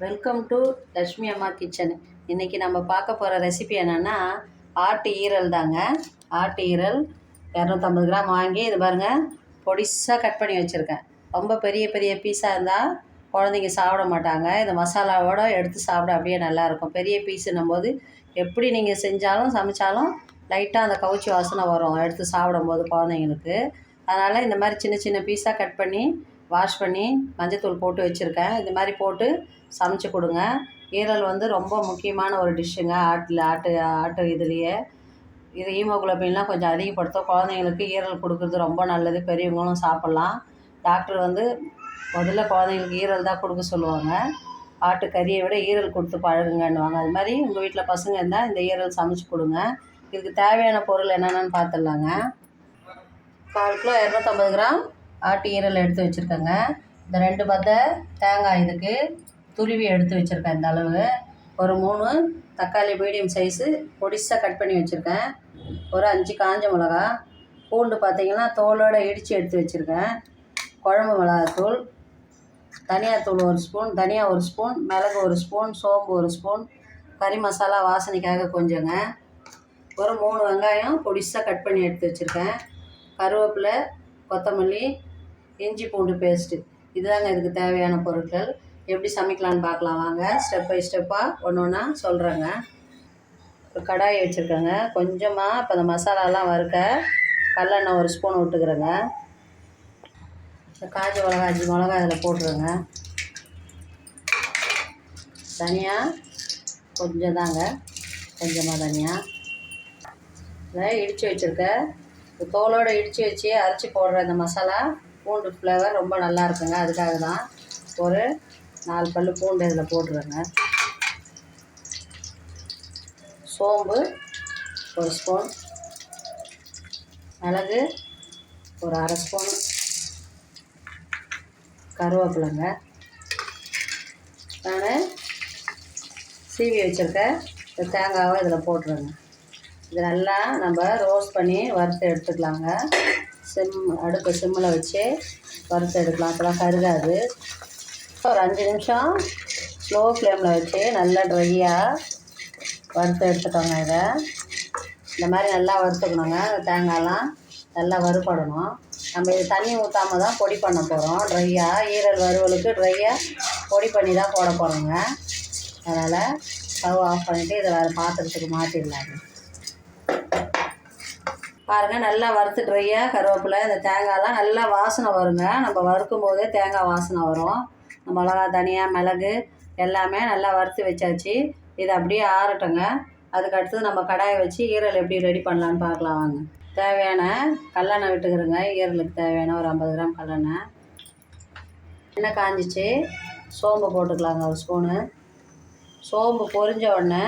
Welcome to Lakshmi அம்மா kitchen. இன்றைக்கி நம்ம பார்க்க போகிற ரெசிபி என்னென்னா ஆட்டு ஈரல் தாங்க. ஆட்டு ஈரல் 250 கிராம் வாங்கி இது பாருங்கள் பொடிசாக கட் பண்ணி வச்சுருக்கேன். ரொம்ப பெரிய பெரிய பீஸாக இருந்தால் குழந்தைங்க சாப்பிட மாட்டாங்க. இந்த மசாலாவோடு எடுத்து சாப்பிட அப்படியே நல்லாயிருக்கும். பெரிய பீஸுன்னும் போது எப்படி நீங்கள் செஞ்சாலும் சமைச்சாலும் லைட்டாக அந்த கவுச்சி வாசனை வரும் எடுத்து சாப்பிடும்போது குழந்தைங்களுக்கு. அதனால் இந்த மாதிரி சின்ன சின்ன பீஸாக கட் பண்ணி வாஷ் பண்ணி மஞ்சத்தூள் போட்டு வச்சுருக்கேன். இது மாதிரி போட்டு சமைச்சு கொடுங்க. ஈரல் ரொம்ப முக்கியமான ஒரு டிஷ்ஷுங்க. ஆட்டு இதுலேயே இது ஹீமோகுளோபின்லாம் கொஞ்சம் அதிகப்படுத்தும். குழந்தைங்களுக்கு ஈரல் கொடுக்குறது ரொம்ப நல்லது. பெரியவங்களும் சாப்பிட்லாம். டாக்டர் முதல்ல குழந்தைங்களுக்கு ஈரல் தான் கொடுக்க சொல்லுவாங்க. ஆட்டு கறியை விட ஈரல் கொடுத்து பழகுங்கன்னுவாங்க. அது மாதிரி உங்கள் வீட்டில் பசங்க இருந்தால் இந்த ஈரல் சமைச்சு கொடுங்க. இதுக்கு தேவையான பொருள் என்னென்னு பார்த்துடலாங்க. 1/4 கிலோ 250 கிராம் ஆட்டு ஈரல் எடுத்து வச்சுருக்கேங்க. இந்த 2 பத்தை தேங்காய் இதுக்கு துருவி எடுத்து வச்சுருக்கேன். இந்த அளவு ஒரு 3 தக்காளி மீடியம் சைஸு பொடிசாக கட் பண்ணி வச்சுருக்கேன். ஒரு 5 காஞ்ச மிளகா, பூண்டு பார்த்திங்கன்னா தோலோடு இடித்து எடுத்து வச்சுருக்கேன். குழம்பு மிளகாத்தூள், தனியாத்தூள் 1 ஸ்பூன், தனியா 1 ஸ்பூன், மிளகு 1 ஸ்பூன், சோம்பு 1 ஸ்பூன், கறி மசாலா வாசனைக்காக கொஞ்சங்க, ஒரு 3 வெங்காயம் பொடிசாக கட் பண்ணி எடுத்து வச்சுருக்கேன், கருவேப்பிலை, கொத்தமல்லி, இஞ்சி பூண்டு பேஸ்ட்டு. இதுதாங்க இதுக்கு தேவையான பொருட்கள். எப்படி சமைக்கலான்னு பார்க்கலாம் வாங்க. ஸ்டெப் பை ஸ்டெப்பாக ஒன்று ஒன்றா சொல்கிறேங்க. ஒரு கடாயை வச்சுருக்கேங்க. கொஞ்சமாக இப்போ இந்த மசாலாலாம் வறுக்க கடலெண்ணெய் 1 ஸ்பூன் விட்டுக்கிறேங்க. காஞ்ச மிளகா 5 மிளகா இதில் போட்டுருங்க. தனியாக கொஞ்சம் தாங்க, கொஞ்சமாக தனியாக இதை இடித்து வச்சுருக்க. தோலோடு இடித்து வச்சு அரைச்சி போடுற இந்த மசாலா பூண்டு ஃப்ளேவர் ரொம்ப நல்லா இருக்குங்க. அதுக்காக தான் ஒரு 4 பல்லு பூண்டு இதில் போட்டுருங்க. சோம்பு 1 ஸ்பூன், மிளகு ஒரு 1/2 ஸ்பூன், கருவேப்பிலைங்க. நான் சீவி வச்சுருக்க தேங்காவை இதில் போட்டுருங்க. இது நல்லா நம்ம ரோஸ்ட் பண்ணி வறுத்து எடுத்துக்கலாங்க. அடுப்பு சிம்மில் வச்சு வறுத்து எடுக்கலாம். அப்போலாம் கருகாது. ஒரு 5 நிமிஷம் ஸ்லோ ஃப்ளேமில் வச்சு நல்லா ட்ரையாக வறுத்து எடுத்துக்கோங்க. இதை இந்த மாதிரி நல்லா வறுத்துக்கணுங்க. தேங்காயெலாம் நல்லா வறுபடணும். நம்ம இது தண்ணி ஊற்றாமல் தான் பொடி பண்ண போகிறோம். ட்ரையாக ஈரல் வறுவலுக்கு ட்ரையாக பொடி பண்ணி தான் போட போகிறோங்க. அதனால் ஸ்டவ் ஆஃப் பண்ணிவிட்டு இதை வேறு பாத்திரத்துக்கு மாற்றிடலாங்க. பாருங்கள், நல்லா வறுத்து ட்ரையாக கருவேப்பிலை இந்த தேங்காயெலாம் நல்லா வாசனை வருங்க. நம்ம வறுக்கும் போதே தேங்காய் வாசனை வரும். மிளகா, தனியா, மிளகு எல்லாமே நல்லா வறுத்து வச்சாச்சு. இதை அப்படியே ஆறட்டுங்க. அதுக்கடுத்து நம்ம கடாயை வச்சு ஈரல் எப்படி ரெடி பண்ணலான்னு பார்க்கலாம் வாங்க. தேவையான கல்லெண்ணெய் விட்டுக்கிறேங்க. ஈரலுக்கு தேவையான ஒரு 50 கிராம் கல்லெண்ணெய். எண்ணெய் காஞ்சிச்சு. சோம்பு போட்டுக்கலாங்க 1 ஸ்பூனு. சோம்பு பொரிஞ்ச உடனே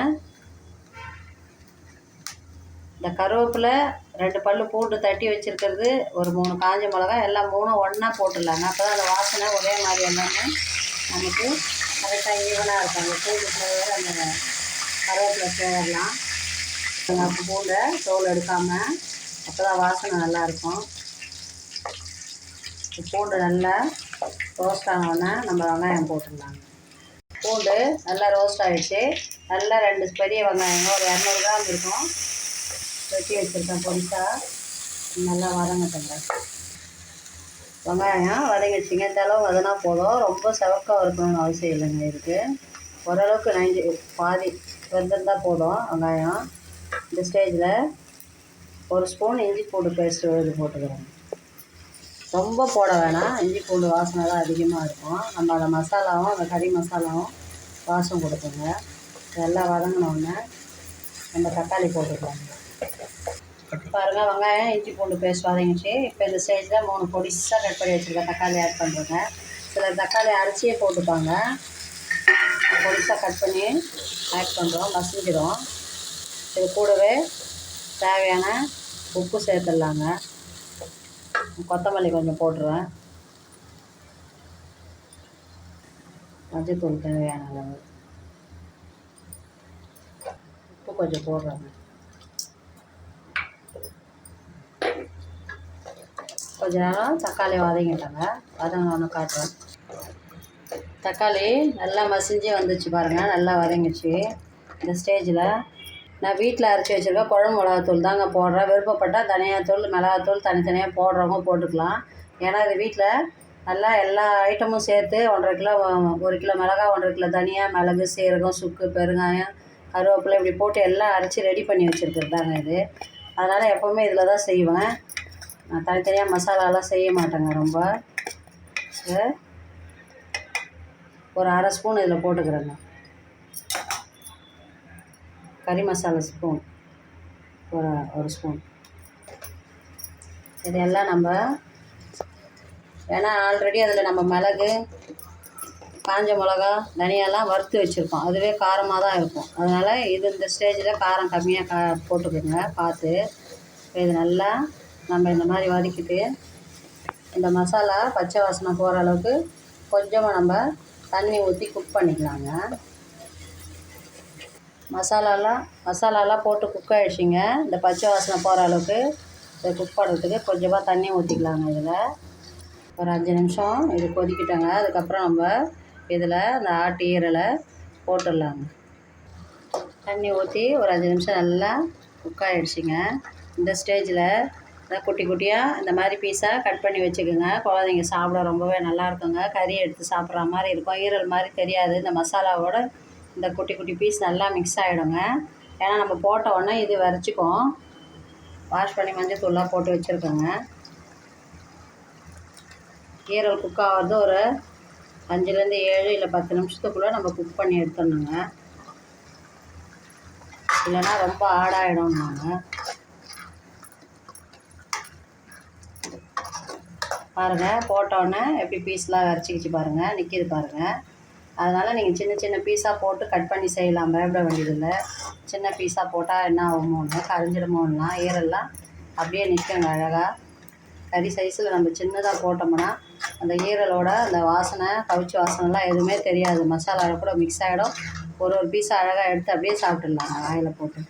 இந்த கருவேப்பிலை 2 பல்லு பூண்டு தட்டி வச்சுருக்கிறது, ஒரு 3 காஞ்ச மிளகா, எல்லாம் 3 ஒன்றா போட்டுடலாங்க. அப்போ தான் அந்த வாசனை ஒரே மாதிரி எல்லாமே நமக்கு கரெக்டாக ஈவனாக இருக்கும். அந்த பூண்டு ஃப்ளேவர், அந்த கருவேப்பிலை ஃப்ளேவர்லாம் பூண்டை தோல் எடுக்காமல், அப்போ தான் வாசனை நல்லாயிருக்கும். பூண்டு நல்லா ரோஸ்ட் ஆனோடனே நம்ம வெங்காயம் போட்டுடலாங்க. பூண்டு நல்லா ரோஸ்ட் ஆகிடுச்சு. நல்லா 2 பெரிய வெங்காயங்க ஒரு 200 கிராம் இருக்கும் வெட்டி வச்சுருக்கேன். பொடிசாக நல்லா வதங்கட்டுங்க. வெங்காயம் வதங்கிடுச்சிங்க. இந்த அளவு வதனா போதும். ரொம்ப செவக்காக இருக்கணும்னு அவசியம் இல்லைங்க. இதுக்கு ஓரளவுக்கு 90 பாதி வெந்திருந்தால் போதும் வெங்காயம். இந்த ஸ்டேஜில் 1 ஸ்பூன் இஞ்சி பூண்டு பேஸ்ட்டு இது போட்டுக்கிறேன். ரொம்ப போட வேணாம். இஞ்சி பூண்டு வாசனை தான் அதிகமாக இருக்கும். நம்ம அந்த மசாலாவும் அந்த கறி மசாலாவும் வாசம் கொடுக்குங்க. நல்லா வதங்கினோடனே நம்ம தக்காளி போட்டுக்கலாங்க. பாருங்கள், வெங்காயம் இஞ்சி பூண்டு பேஸ்ட் வதங்கிச்சு. இப்போ இந்த ஸ்டேஜில் 3 பொடிசாக கட் பண்ணி வச்சுருக்க தக்காளி ஆட் பண்ணுறேங்க. சில தக்காளி அரைச்சியே போட்டுப்பாங்க. பொடிசாக கட் பண்ணி ஆட் பண்ணுறோம், மசிஞ்சிடும். இது கூடவே தேவையான உப்பு சேர்த்துடலாங்க. கொத்தமல்லி கொஞ்சம் போட்டுருவேன். மஞ்சத்தூள் தேவையான அளவு உப்பு கொஞ்சம் போடுறாங்க. கொஞ்ச நேரம் தக்காளி வதங்கிட்டாங்க. வதங்கினோன்னு காட்டுறேன். தக்காளி நல்லா மசிஞ்சு வந்துச்சு பாருங்கள், நல்லா வதங்கிச்சு. இந்த ஸ்டேஜில் நான் வீட்டில் அரைச்சி வச்சுருக்க குழம்பு மிளகாத்தூள் தாங்க போடுறேன். விருப்பப்பட்டால் தனியாத்தூள் மிளகாத்தூள் தனித்தனியாக போடுறவங்க போட்டுக்கலாம். ஏன்னா இது வீட்டில் நல்லா எல்லா ஐட்டமும் சேர்த்து 1,5 கிலோ 1 கிலோ மிளகா, 1,5 கிலோ தனியா, மிளகு, சீரகம், சுக்கு, பெருங்காயம், கருவேப்பிலை இப்படி போட்டு எல்லாம் அரைச்சி ரெடி பண்ணி வச்சுருக்கிறது தாங்க இது. அதனால் எப்போவுமே இதில் தான் செய்வேன். நான் தனித்தனியாக மசாலாலாம் செய்ய மாட்டேங்க. ரொம்ப ஒரு 1/2 ஸ்பூன் இதில் போட்டுக்கிறேங்க. கறி மசாலா ஸ்பூன் ஒரு ஸ்பூன். இதெல்லாம் நம்ம ஏன்னா ஆல்ரெடி அதில் நம்ம மிளகு, காஞ்ச மிளகா, தனியாலாம் வறுத்து வச்சுருக்கோம். அதுவே காரமாக தான் இருக்கும். அதனால் இந்த ஸ்டேஜில் காரம் கம்மியாக போட்டுக்கோங்க பார்த்து. இது நல்லா நம்ம இந்த மாதிரி வதக்கிட்டு இந்த மசாலா பச்சை வாசனை போகிற அளவுக்கு கொஞ்சமாக நம்ம தண்ணி ஊற்றி குக் பண்ணிக்கலாங்க. மசாலாலாம் போட்டு குக் ஆகிடுச்சிங்க. இந்த பச்சை வாசனை போகிற அளவுக்கு இதை குக் பண்ணுறதுக்கு கொஞ்சமாக தண்ணி ஊற்றிக்கலாங்க. இதில் ஒரு 5 நிமிஷம் இது கொதிக்கிட்டோங்க. அதுக்கப்புறம் நம்ம இதில் இந்த ஆட்டு ஈரலை போட்டுடலாங்க. தண்ணி ஊற்றி ஒரு 5 நிமிஷம் நல்லா குக் ஆகிடுச்சிங்க. இந்த ஸ்டேஜில் குட்டி குட்டியாக இந்த மாதிரி பீஸாக கட் பண்ணி வச்சுக்கோங்க. குழந்தைங்க சாப்பிட ரொம்பவே நல்லாயிருக்குங்க. கறி எடுத்து சாப்பிட்ற மாதிரி இருக்கும். ஈரல் மாதிரி தெரியாது. இந்த மசாலாவோட இந்த குட்டி குட்டி பீஸ் நல்லா மிக்ஸ் ஆகிடுங்க. ஏன்னா நம்ம போட்ட உடனே இது வரைச்சிக்கும். வாஷ் பண்ணி மஞ்சள் தூள்லாம் போட்டு வச்சுருக்கோங்க. ஈரல் குக் ஆகிறது ஒரு 5லேருந்து 7 இல்லை 10 நிமிஷத்துக்குள்ளே நம்ம குக் பண்ணி எடுத்துடணுங்க. இல்லைன்னா ரொம்ப ஆடாகிடும். நாங்கள் பாருங்கள், போட்டோன்னே எப்படி பீஸ்லாம் வரைச்சிக்கிச்சு பாருங்கள், நிற்கிது பாருங்கள். அதனால் நீங்கள் சின்ன சின்ன பீஸாக போட்டு கட் பண்ணி செய்யலாம், பயப்பட வேண்டியதில்லை. சின்ன பீஸாக போட்டால் என்ன ஆகுமோன்னு கரைஞ்சிடுமோன்னா ஈரல்லாம் அப்படியே நிற்குங்க அழகாக. கறி சைஸில் நம்ம சின்னதாக போட்டோம்னா அந்த ஈரலோட அந்த வாசனை, கவுச்சி வாசனைலாம் எதுவுமே தெரியாது. மசாலாவில் கூட மிக்ஸ் ஆகிடும். ஒரு பீஸாக அழகாக எடுத்து அப்படியே சாப்பிட்டுடலாங்க வாயில் போட்டு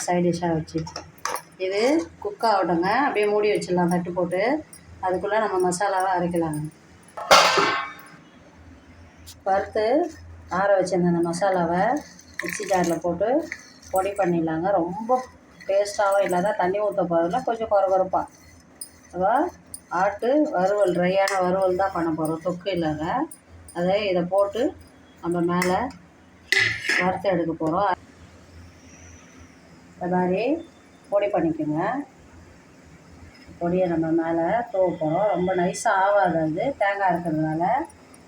சைட் டிஷ்ஷாக வச்சு. இது குக் ஆகட்டுங்க. அப்படியே மூடி வச்சிடலாம் தட்டு போட்டு. அதுக்குள்ளே நம்ம மசாலாவை அரைக்கலாங்க. வறுத்து ஆற வச்சிருந்த அந்த மசாலாவை மிக்ஸி ஜாரில் போட்டு பொடி பண்ணிடலாங்க. ரொம்ப டேஸ்ட்டாகவும் இல்லாத தண்ணி ஊற்ற போகிறதுல கொஞ்சம் குறகுறப்பாக. அதான் ஆட்டு வறுவல், ட்ரையான வறுவல் தான் பண்ண போகிறோம், தொக்கு இல்லைங்க. அதை இதை போட்டு நம்ம மேலே வறுத்து எடுக்க போகிறோம். இந்த மாதிரி பொடி பண்ணிக்கோங்க. பொடியை நம்ம மேலே தூவ போகிறோம். ரொம்ப நைஸாக ஆகாது. அது தேங்காய் இருக்கிறதுனால,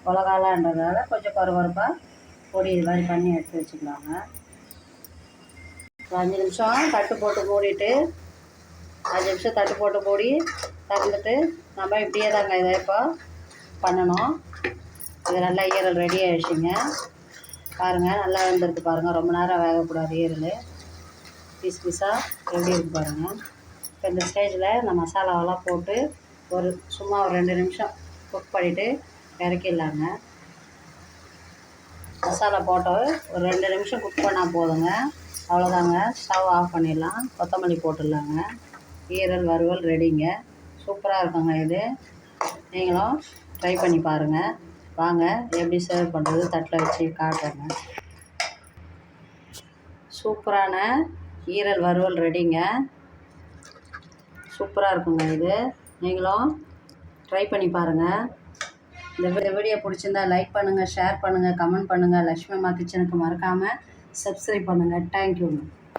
மிளகாலான்றதுனால கொஞ்சம் குறகுறப்பாக பொடி இது மாதிரி பண்ணி எடுத்து வச்சுக்கலாங்க. ஒரு 5 நிமிஷம் தட்டு போட்டு மூடிட்டு 5 நிமிஷம் தட்டு போட்டு மூடி திறந்துட்டு நம்ம இப்படியே தாங்க இதை இப்போ பண்ணணும். இது நல்லா ஈரல் ரெடி ஆகிடுச்சிங்க. பாருங்கள், நல்லா வெந்திருக்கு பாருங்கள். ரொம்ப நேரம் வேகக்கூடாது ஈரல். பீஸ் பீஸாக எப்படி இருக்குது பாருங்கள். இப்போ இந்த ஸ்டேஜில் இந்த மசாலாவெல்லாம் போட்டு சும்மா ஒரு 2 நிமிஷம் குக் பண்ணிவிட்டு இறக்கிடலாங்க. மசாலா போட்டு ஒரு 2 நிமிஷம் குக் பண்ணால் போதுங்க. அவ்வளோதாங்க. ஸ்டவ் ஆஃப் பண்ணிடலாம். கொத்தமல்லி போட்டுடலாங்க. ஈரல் வறுவல் ரெடிங்க. சூப்பராக இருக்குங்க. இது நீங்களும் ட்ரை பண்ணி பாருங்கள். வாங்க எப்படி சர்வ் பண்ணுறது தட்டில் வச்சு காட்டுறேங்க. சூப்பரான ஈரல் வறுவல் ரெடிங்க. சூப்பராக இருக்குங்க. இது நீங்களும் ட்ரை பண்ணி பாருங்கள். இந்த வீடியோ பிடிச்சிருந்தா லைக் பண்ணுங்கள், ஷேர் பண்ணுங்கள், கமெண்ட் பண்ணுங்கள். லக்ஷ்மி அம்மா கிச்சனுக்கு மறக்காமல் சப்ஸ்கிரைப் பண்ணுங்கள். தேங்க்யூங்க.